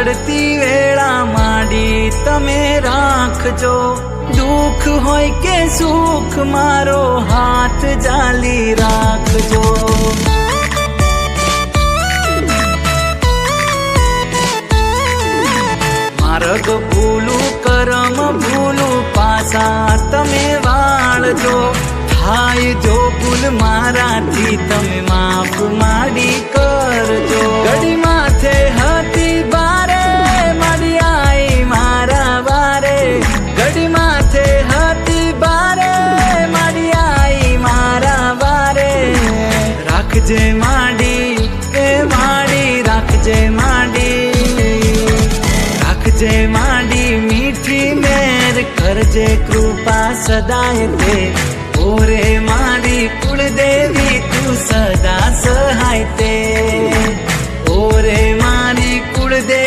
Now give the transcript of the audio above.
ચડતી વેળા માડી તમે રાખજો, દુઃખ હોય કે સુખ મારો હાથ જાલી રાખજો। માર્ગ ભૂલું કરમ ભૂલું પાસા તમે વાળજો, થાય જો ભૂલ મારાથી તમે માફ માડી કરજો। ઘડી માથે હતી બારે મારી આઈ મારા વારે, ઘડી માથે હતી બારે મારી આઈ મારા વારે। રાખજે માડી એ માડી રાખજે માડી, રાખજે માડી મીઠી મેર કરજે કૃપા સદાય તે। ઓરે મારી કુળદેવી તું સદા સહાય તે, ઓરે મારી કુળદેવી।